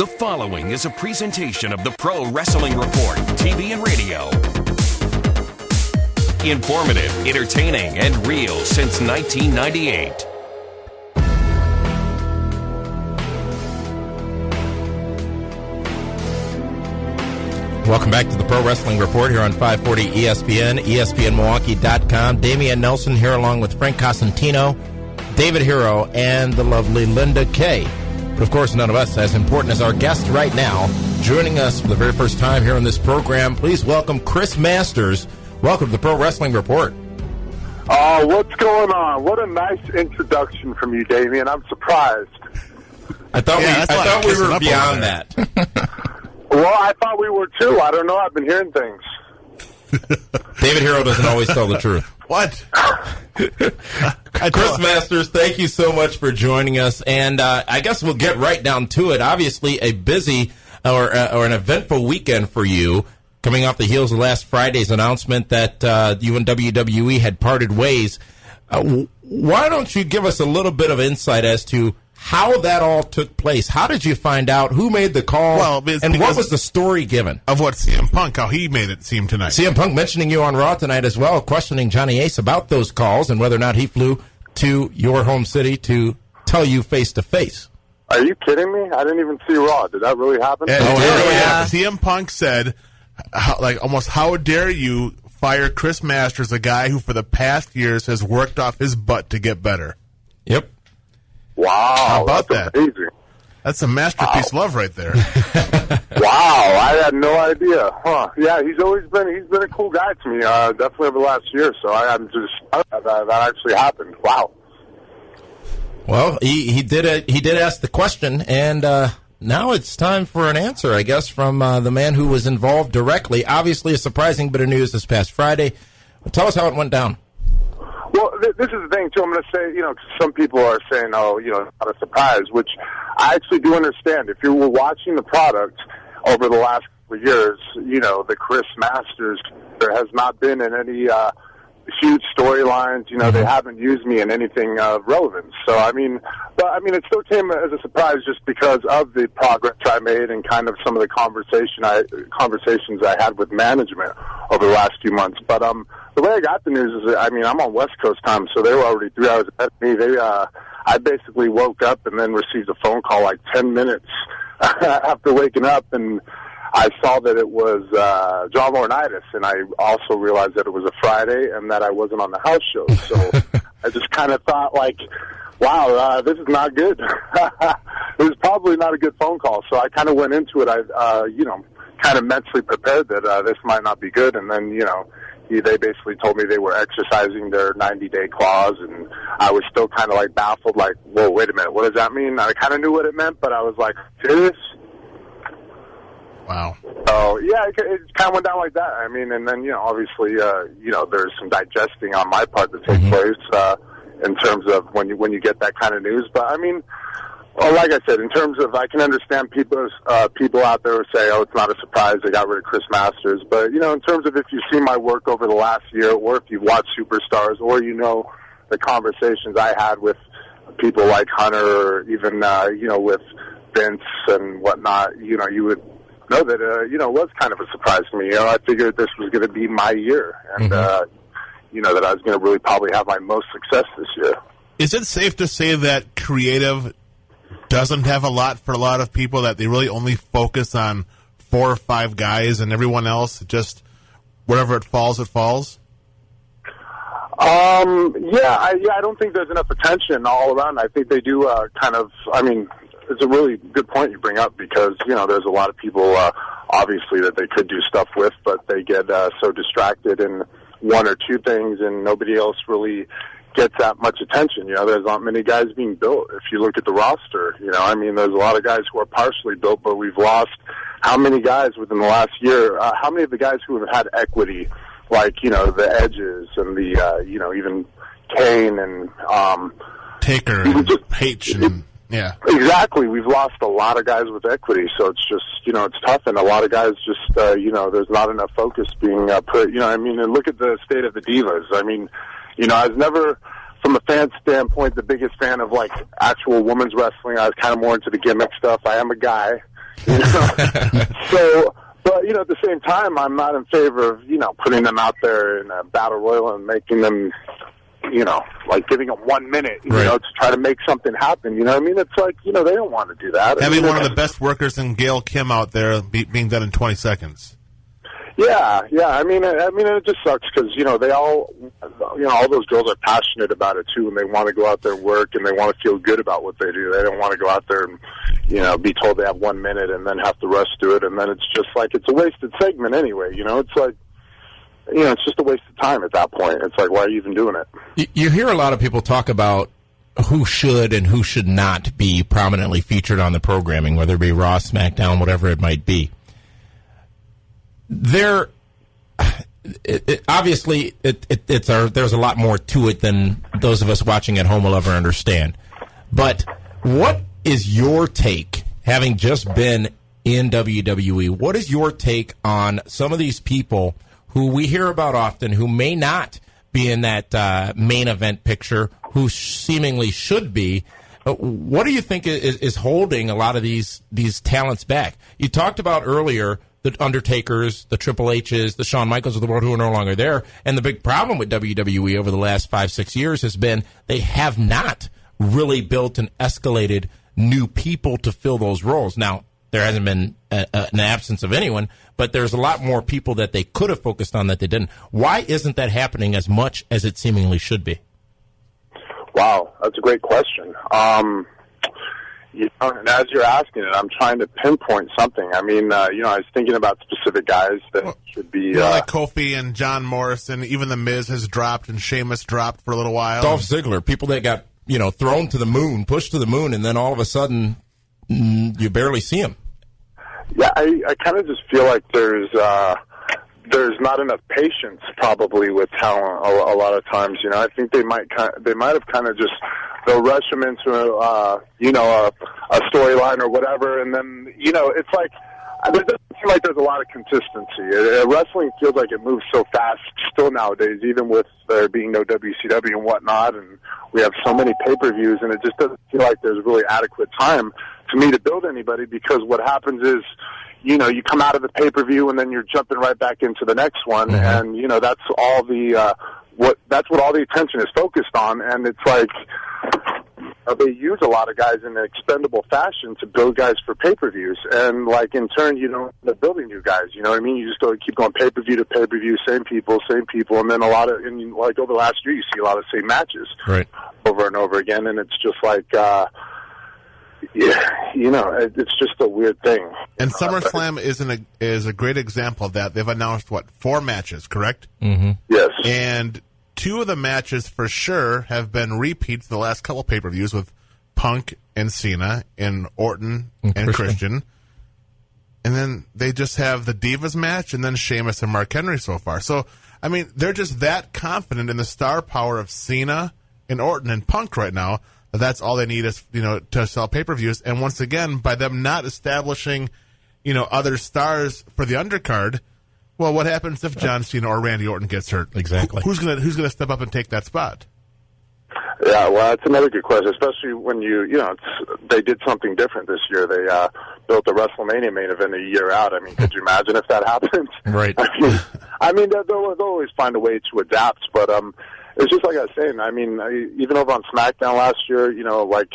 The following is a presentation of the Pro Wrestling Report, TV and radio. Informative, entertaining, and real since 1998. Welcome back to the Pro Wrestling Report here on 540 ESPN, ESPNMilwaukee.com. Damian Nelson here along with Frank Cosentino, David Hero, and the lovely Linda Kay. But, of course, none of us as important as our guest right now. Joining us for the very first time here on this program, please welcome Chris Masters. Welcome to the Pro Wrestling Report. Oh, what's going on? What a nice introduction from you, Damian. I'm surprised. I thought we were beyond that. Well, I thought we were too. I don't know. I've been hearing things. David Hero doesn't always tell the truth. What? Chris Masters, thank you so much for joining us. And I guess we'll get right down to it. Obviously, a busy or an eventful weekend for you, coming off the heels of last Friday's announcement that you and WWE had parted ways. Why don't you give us a little bit of insight as to how that all took place? How did you find out? Who made the call? And what was the story given? Of what CM Punk, how he made it seem tonight. CM Punk mentioning you on Raw tonight as well, questioning Johnny Ace about those calls and whether or not he flew to your home city to tell you face-to-face. Are you kidding me? I didn't even see Raw. Did that really happen? Yeah. CM Punk said, how dare you fire Chris Masters, a guy who for the past years has worked off his butt to get better. Yep. Wow, how about that's that? Amazing. That's a masterpiece of love right there. Wow, I had no idea. Huh? Yeah, he's been a cool guy to me. Definitely over the last year. So I'm just that actually happened. Wow. Well, he did ask the question, and now it's time for an answer, I guess, from the man who was involved directly. Obviously, a surprising bit of news this past Friday. Tell us how it went down. Well, this is the thing, too. I'm going to say, some people are saying, not a surprise, which I actually do understand. If you were watching the product over the last couple of years, the Chris Masters, there has not been in any huge storylines. They haven't used me in anything of relevance. So, it still came as a surprise just because of the progress I made and kind of some of the conversations I had with management over the last few months. But the way I got the news is, I'm on West Coast time, so they were already 3 hours ahead of me. I basically woke up and then received a phone call like 10 minutes after waking up, and I saw that it was John Laurinaitis, and I also realized that it was a Friday and that I wasn't on the house show. So I just kind of thought, wow, this is not good. It was probably not a good phone call. So I kind of went into it, kind of mentally prepared that this might not be good. And then, they basically told me they were exercising their 90-day clause, and I was still kind of baffled, whoa, wait a minute, what does that mean? I kind of knew what it meant, but I was like, serious? Wow. So, yeah, it kind of went down like that. And then, obviously, there's some digesting on my part that takes place in terms of when you get that kind of news. But, like I said, in terms of, I can understand people out there who say, oh, it's not a surprise they got rid of Chris Masters. But, in terms of if you've seen my work over the last year, or if you've watched Superstars, or the conversations I had with people like Hunter, or even, with Vince and whatnot, you would know that, it was kind of a surprise to me. I figured this was going to be my year, and, that I was going to really probably have my most success this year. Is it safe to say that creative doesn't have a lot for a lot of people, that they really only focus on 4 or 5 guys and everyone else just wherever it falls, it falls? I don't think there's enough attention all around. I think they do it's a really good point you bring up because, there's a lot of people, obviously, that they could do stuff with, but they get so distracted in 1 or 2 things and nobody else really gets that much attention. There's not many guys being built. If you look at the roster, there's a lot of guys who are partially built, but we've lost how many guys within the last year, how many of the guys who have had equity, the Edges and the, even Kane and, Taker and H and, yeah. Exactly. We've lost a lot of guys with equity, so it's just, it's tough, and a lot of guys just, there's not enough focus being put, and look at the state of the Divas. I was never, from a fan standpoint, the biggest fan of, actual women's wrestling. I was kind of more into the gimmick stuff. I am a guy, You know? So, but, you know, at the same time, I'm not in favor of, you know, putting them out there in a battle royal and making them, you know, like giving them 1 minute, you know, to try to make something happen. You know what I mean? It's like, you know, they don't want to do that. Having one of the best workers in Gail Kim out there being done in 20 seconds. Yeah. I mean, it just sucks because, you know, they all, you know, all those girls are passionate about it too, and they want to go out there and work, and they want to feel good about what they do. They don't want to go out there and, you know, be told they have 1 minute and then have to rush through it, and then it's just like it's a wasted segment anyway. You know, it's like, you know, it's just a waste of time at that point. It's like, why are you even doing it? You hear a lot of people talk about who should and who should not be prominently featured on the programming, whether it be Raw, SmackDown, whatever it might be. Obviously, there's a lot more to it than those of us watching at home will ever understand. But what is your take, having just been in WWE, what is your take on some of these people who we hear about often who may not be in that main event picture, who seemingly should be? What do you think is holding a lot of these talents back? You talked about earlier the Undertakers, the Triple H's, the Shawn Michaels of the world who are no longer there. And the big problem with WWE over the last 5-6 years has been they have not really built and escalated new people to fill those roles. Now, there hasn't been an absence of anyone, but there's a lot more people that they could have focused on that they didn't. Why isn't that happening as much as it seemingly should be? Wow, that's a great question. You know, and as you're asking it, I'm trying to pinpoint something. I mean, you know, I was thinking about specific guys that should be... like Kofi and John Morrison, even The Miz has dropped, and Sheamus dropped for a little while. Dolph Ziggler, people that got, you know, thrown to the moon, pushed to the moon, and then all of a sudden, you barely see them. Yeah, I kind of just feel like there's not enough patience probably with talent a lot of times. You know, I think they might have kind of just... They'll rush them into, you know, a storyline or whatever, and then, you know, it's like, it doesn't seem like there's a lot of consistency. Wrestling feels like it moves so fast still nowadays, even with there being no WCW and whatnot, and we have so many pay-per-views, and it just doesn't feel like there's really adequate time to me to build anybody, because what happens is, you know, you come out of the pay-per-view and then you're jumping right back into the next one, and, you know, that's all the, that's what all the attention is focused on, and it's like, they use a lot of guys in an expendable fashion to build guys for pay-per-views, and like in turn, you don't end up building new guys. You know what I mean? You just keep going pay-per-view to pay-per-view, same people, and then like over the last year, you see a lot of same matches over and over again, and it's just like, yeah, you know, it's just a weird thing. And SummerSlam is a great example of that. They've announced 4 matches, correct? Mm-hmm. Yes, and 2 of the matches for sure have been repeats the last couple pay-per-views with Punk and Cena and Orton and Christian. And then they just have the Divas match and then Sheamus and Mark Henry so far. So, I mean, they're just that confident in the star power of Cena and Orton and Punk right now that that's all they need is, you know, to sell pay-per-views. And once again, by them not establishing, you know, other stars for the undercard, well, what happens if John Cena or Randy Orton gets hurt? Exactly. Who's gonna step up and take that spot? Yeah, well, that's another good question, especially when you know, they did something different this year. They built the WrestleMania main event a year out. I mean, could you imagine if that happened? Right. I mean, they'll always find a way to adapt, but it's just like I was saying. I mean, even over on SmackDown last year, you know, like,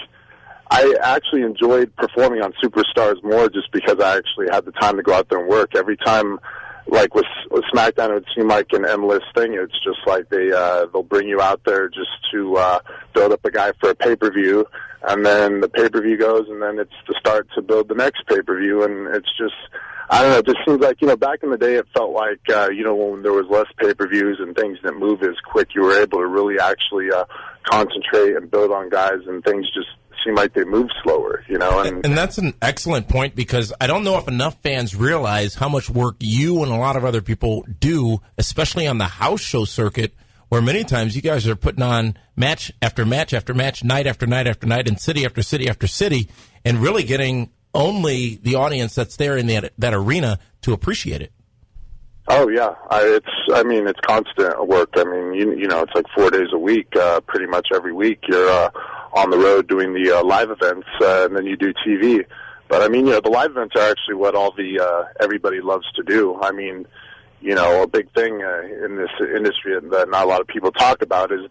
I actually enjoyed performing on Superstars more just because I actually had the time to go out there and work. Every time, like with SmackDown, it would seem like an endless thing. It's just like they'll bring you out there just to build up a guy for a pay-per-view, and then the pay-per-view goes, and then it's the start to build the next pay-per-view, and it's just, I don't know, it just seems like, you know, back in the day it felt like, you know, when there was less pay-per-views and things didn't move as quick, you were able to really actually concentrate and build on guys, and things just seem like they move slower, you know. And that's an excellent point, because I don't know if enough fans realize how much work you and a lot of other people do, especially on the house show circuit, where many times you guys are putting on match after match after match, night after night after night, and city after city after city, and really getting only the audience that's there in that arena to appreciate it. Oh yeah, it's constant work. I mean, you know, it's like 4 days a week, pretty much every week. You're on the road doing the live events, and then you do TV. But I mean, the live events are actually what all the everybody loves to do. I mean, a big thing in this industry that not a lot of people talk about is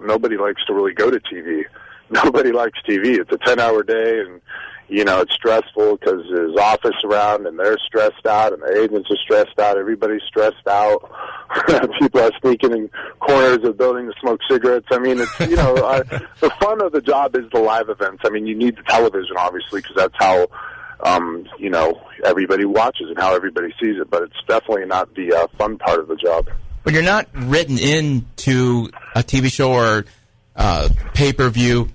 nobody likes to really go to TV. Nobody likes TV. It's a 10-hour day, and it's stressful because there's office around, and they're stressed out, and the agents are stressed out. Everybody's stressed out. People are sneaking in corners of buildings to smoke cigarettes. I mean, it's the fun of the job is the live events. I mean, you need the television, obviously, because that's how everybody watches and how everybody sees it. But it's definitely not the fun part of the job. But you're not written into a TV show or pay-per-view.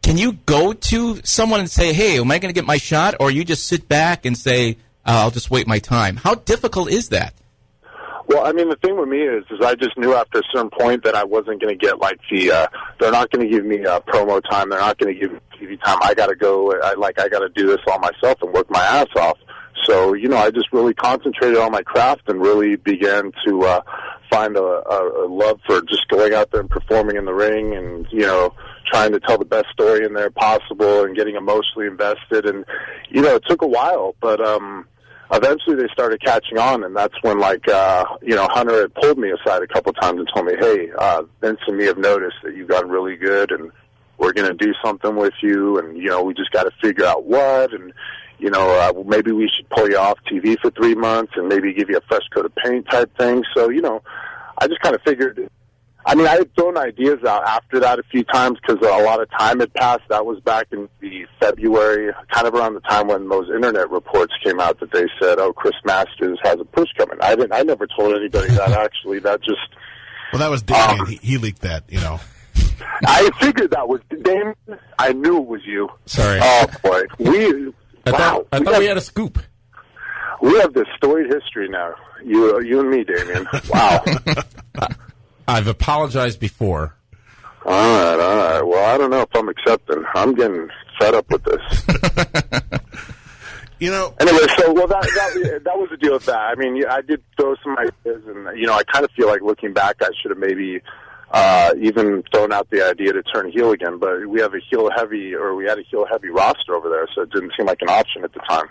Can you go to someone and say, hey, am I going to get my shot? Or you just sit back and say, I'll just wait my time? How difficult is that? Well, I mean, the thing with me is I just knew after a certain point that I wasn't going to get they're not going to give me promo time. They're not going to give me TV time. I got to go. I got to do this all myself and work my ass off. So, I just really concentrated on my craft and really began to find a love for just going out there and performing in the ring and, trying to tell the best story in there possible and getting emotionally invested. And, it took a while, but eventually they started catching on, and that's when, Hunter had pulled me aside a couple times and told me, hey, Vince and me have noticed that you've gotten really good, and we're going to do something with you, and, we just got to figure out what, and, maybe we should pull you off TV for 3 months and maybe give you a fresh coat of paint type thing. So, I just kind of figured, I had thrown ideas out after that a few times because a lot of time had passed. That was back in the February, kind of around the time when those internet reports came out that they said, oh, Chris Masters has a push coming. I never told anybody that, actually. That just... Well, that was Damien. He leaked that, I figured that was Damien. I knew it was you. Sorry. Oh, boy. I thought we had a scoop. We have this storied history now. You and me, Damien. Wow. I've apologized before. All right. Well, I don't know if I'm accepting. I'm getting fed up with this. Anyway, so that was the deal with that. I did throw some ideas, and I kind of feel like looking back, I should have maybe even thrown out the idea to turn heel again. But we had a heel heavy roster over there, so it didn't seem like an option at the time.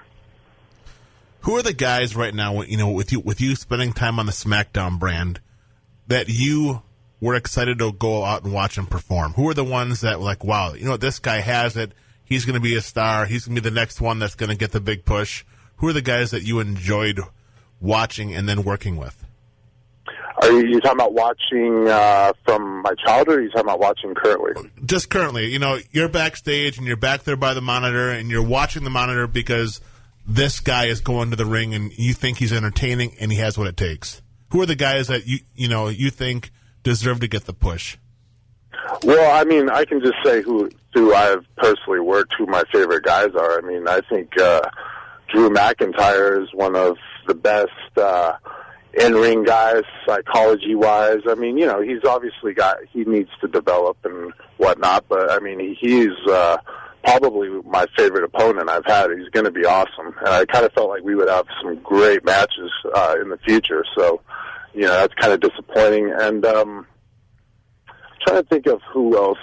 Who are the guys right now, with you spending time on the SmackDown brand, that you were excited to go out and watch him perform? Who are the ones that were like, wow, this guy has it. He's going to be a star. He's going to be the next one that's going to get the big push. Who are the guys that you enjoyed watching and then working with? Are you talking about watching from my childhood, or are you talking about watching currently? Just currently. You're backstage and you're back there by the monitor and you're watching the monitor because this guy is going to the ring and you think he's entertaining and he has what it takes. Who are the guys that you think deserve to get the push? Well, I can just say who I've personally worked, who my favorite guys are. I think Drew McIntyre is one of the best in-ring guys, psychology-wise. He's obviously he needs to develop and whatnot, but he's probably my favorite opponent I've had. He's going to be awesome, and I kind of felt like we would have some great matches in the future. So, that's kind of disappointing. And I'm trying to think of who else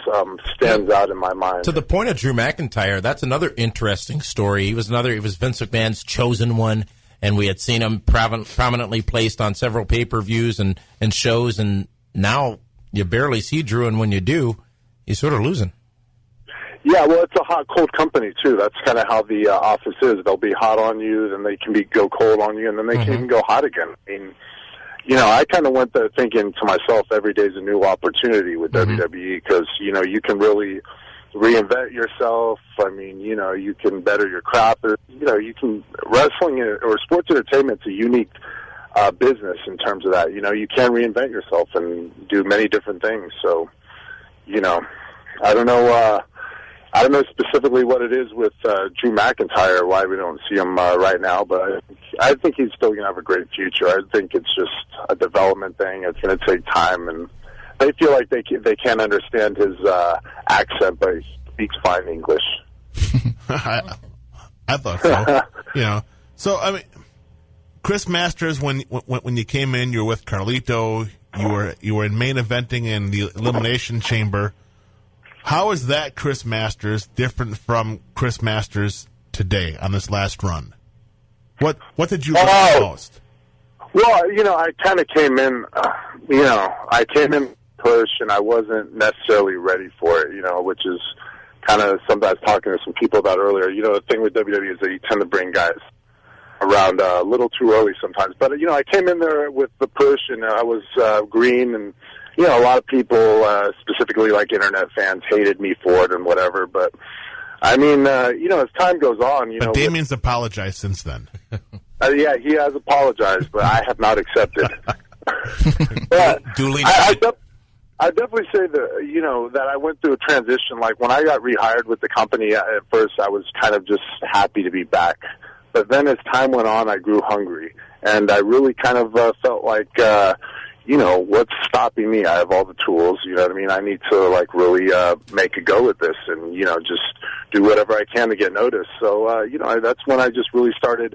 stands out in my mind. To the point of Drew McIntyre, that's another interesting story. He was Vince McMahon's chosen one, and we had seen him prominently placed on several pay-per-views and shows, and now you barely see Drew, and when you do, he's sort of losing. Yeah, well, it's a hot, cold company, too. That's kind of how the office is. They'll be hot on you, then they can go cold on you, and then they can even go hot again. I kind of went there thinking to myself, every day is a new opportunity with WWE because, you can really reinvent yourself. You can better your craft. Wrestling or sports entertainment's a unique business in terms of that. You can reinvent yourself and do many different things. So, I don't know. I don't know specifically what it is with Drew McIntyre, why we don't see him right now, but I think he's still going to have a great future. I think it's just a development thing. It's going to take time, and they feel like they can't understand his accent, but he speaks fine English. I thought so. So, Chris Masters, when you came in, you were with Carlito. You were in main eventing in the Elimination Chamber. How is that Chris Masters different from Chris Masters today on this last run? What did you like most? Well, I kind of came in, I came in push, and I wasn't necessarily ready for it, which is kind of something I was talking to some people about earlier. The thing with WWE is that you tend to bring guys around a little too early sometimes. But, I came in there with the push, and I was green, and, a lot of people, specifically like internet fans, hated me for it and whatever. But, I mean, as time goes on, But Damien's apologized since then. Yeah, he has apologized, but I have not accepted. But Duly I definitely say that, that I went through a transition. Like, when I got rehired with the company, at first I was kind of just happy to be back. But then as time went on, I grew hungry. And I really kind of felt like, what's stopping me? I have all the tools, you know what I mean? I need to, really make a go at this and, just do whatever I can to get noticed. So, that's when I just really started...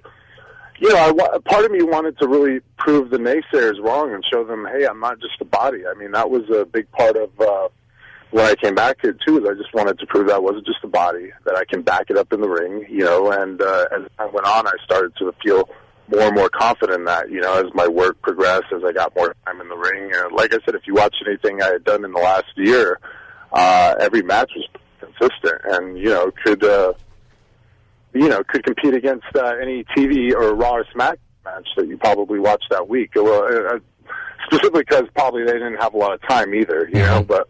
part of me wanted to really prove the naysayers wrong and show them, hey, I'm not just a body. I mean, that was a big part of when I came back here, too, is I just wanted to prove that I wasn't just a body, that I can back it up in the ring, and as time went on, I started to feel more and more confident in that, as my work progressed, as I got more time in the ring. Like I said, if you watch anything I had done in the last year, every match was consistent and, could compete against any TV or Raw or Smack match that you probably watched that week. Well, specifically because probably they didn't have a lot of time either, but...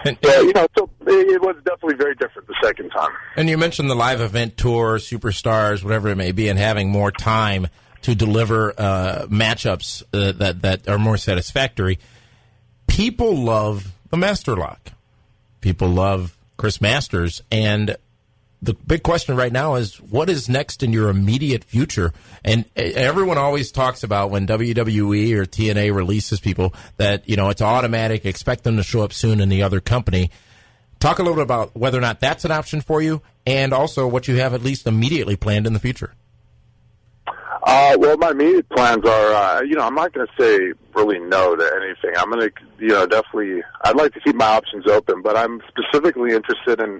so it was definitely very different the second time. And you mentioned the live event tour, superstars, whatever it may be, and having more time to deliver matchups that are more satisfactory. People love the Master Lock. People love Chris Masters, and the big question right now is, what is next in your immediate future? And everyone always talks about when WWE or TNA releases people that, it's automatic, expect them to show up soon in the other company. Talk a little bit about whether or not that's an option for you, and also what you have at least immediately planned in the future. Well, my immediate plans are, I'm not going to say really no to anything. I'm going to, definitely, I'd like to keep my options open, but I'm specifically interested in,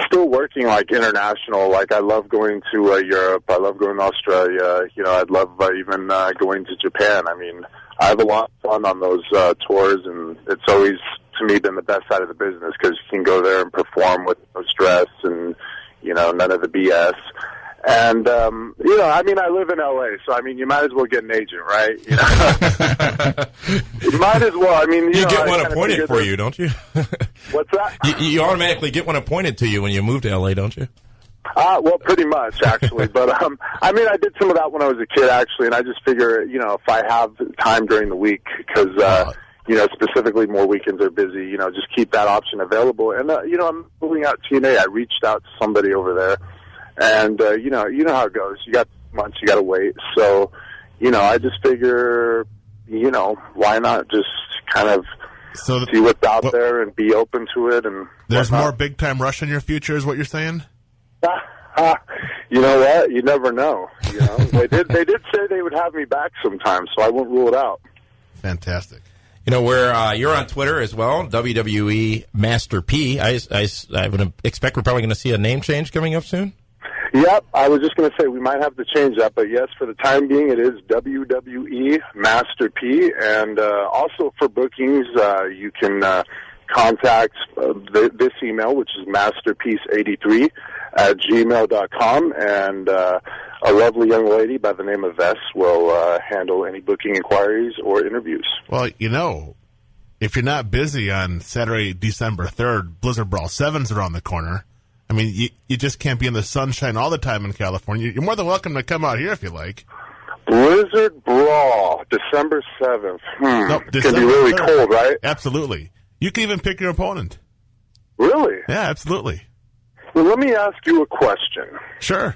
still working international. I love going to Europe. I love going to Australia. I'd love even going to Japan. I mean, I have a lot of fun on those tours, and it's always, to me, been the best side of the business because you can go there and perform with no stress and, none of the BS. And, I live in L.A., so, you might as well get an agent, right? You might as well. You get one appointed for you, don't you? What's that? You automatically get one appointed to you when you move to L.A., don't you? Well, pretty much, actually. But, I did some of that when I was a kid, actually, and I just figure, if I have time during the week, because, specifically more weekends are busy, just keep that option available. And, I'm moving out TNA. I reached out to somebody over there. And, you know how it goes. You got months, you got to wait. So, I just figure, why not just kind of see what's out there and be open to it. And there's more big-time rush in your future is what you're saying? You know what? You never know. They did say they would have me back sometime, so I won't rule it out. Fantastic. You're on Twitter as well, WWE Master P. I would expect we're probably going to see a name change coming up soon. Yep, I was just going to say we might have to change that, but yes, for the time being, it is WWE Master P. And also for bookings, you can contact this email, which is masterpiece83@gmail.com, and a lovely young lady by the name of Vess will handle any booking inquiries or interviews. Well, if you're not busy on Saturday, December 3rd, Blizzard Brawl 7's around the corner. You just can't be in the sunshine all the time in California. You're more than welcome to come out here if you like. Blizzard Brawl, December 7th. No, it's going to be really 3rd. Cold, right? Absolutely. You can even pick your opponent. Really? Yeah, absolutely. Well, let me ask you a question. Sure.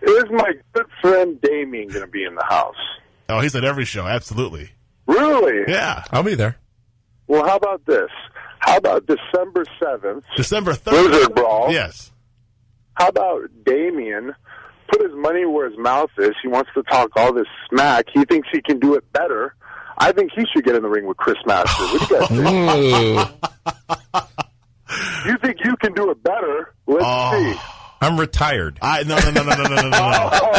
Is my good friend Damien going to be in the house? Oh, he's at every show, absolutely. Really? Yeah. I'll be there. Well, how about this? How about December 7th? December 3rd. Blizzard Brawl. Yes. How about Damien put his money where his mouth is? He wants to talk all this smack. He thinks he can do it better. I think he should get in the ring with Chris Masters. What do you guys think? You think you can do you were better. Let's see. I'm retired. No. Oh,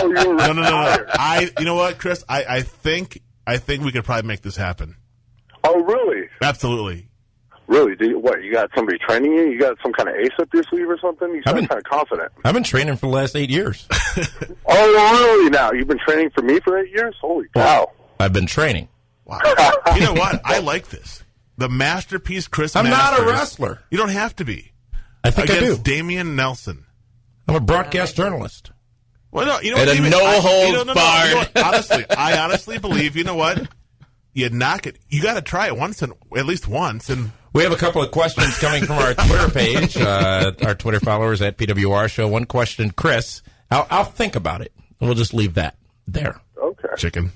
you were retired. You know what, Chris? I think we could probably make this happen. Oh, really? Absolutely. Really? You got somebody training you? You got some kind of ace up your sleeve or something? You sound kind of confident. I've been training for the last 8 years. Oh, really now? You've been training for me for 8 years? Holy cow. I've been training. Wow. You know what? I like this. The masterpiece, Chris I'm Masters. not a wrestler. You don't have to be. I think I do. Against Damian Nelson. I'm a broadcast journalist. Well, no, you know At what? a no-holds barred. You know what? Honestly, I honestly believe, you know what? You knock it. You got to try it at least once. And we have a couple of questions coming from our Twitter page, our Twitter followers at PWR Show. One question, Chris. I'll think about it. We'll just leave that there. Okay. Chicken.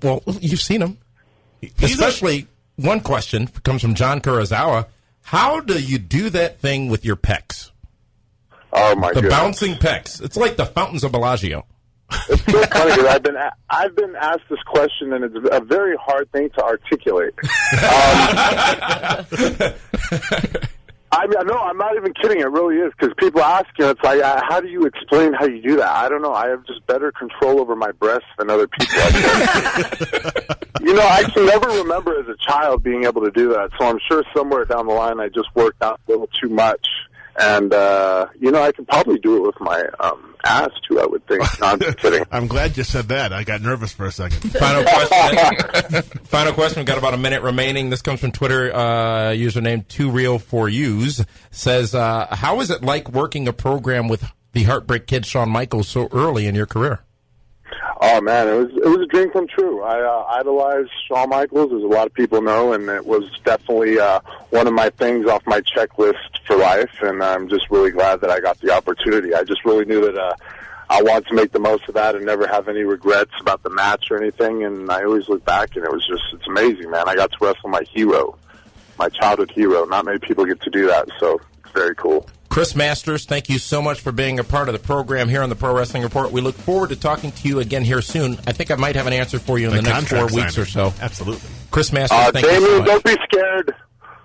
Well, you've seen him. Especially one question comes from John Kurosawa. How do you do that thing with your pecs? Oh, my The goodness. bouncing pecs. It's like the fountains of Bellagio. It's so funny because I've been asked this question, and it's a very hard thing to articulate. No, I'm not even kidding. It really is, because people ask you, it's like, how do you explain how you do that? I don't know. I have just better control over my breasts than other people. I can never remember as a child being able to do that, so I'm sure somewhere down the line I just worked out a little too much. And, I could probably do it with my ass, too, I would think. No, I'm just kidding. I'm glad you said that. I got nervous for a second. Final question. Final question. We've got about a minute remaining. This comes from Twitter, username 2Real4Us. Says, how is it like working a program with the Heartbreak Kid Shawn Michaels so early in your career? Oh, man, it was a dream come true. I idolized Shawn Michaels, as a lot of people know, and it was definitely one of my things off my checklist for life, and I'm just really glad that I got the opportunity. I just really knew that I wanted to make the most of that and never have any regrets about the match or anything, and I always look back, and it's amazing, man. I got to wrestle my hero, my childhood hero. Not many people get to do that, so it's very cool. Chris Masters, thank you so much for being a part of the program here on the Pro Wrestling Report. We look forward to talking to you again here soon. I think I might have an answer for you in the next 4 weeks or so. Absolutely. Chris Masters, thank you so Damien, much. don't be scared.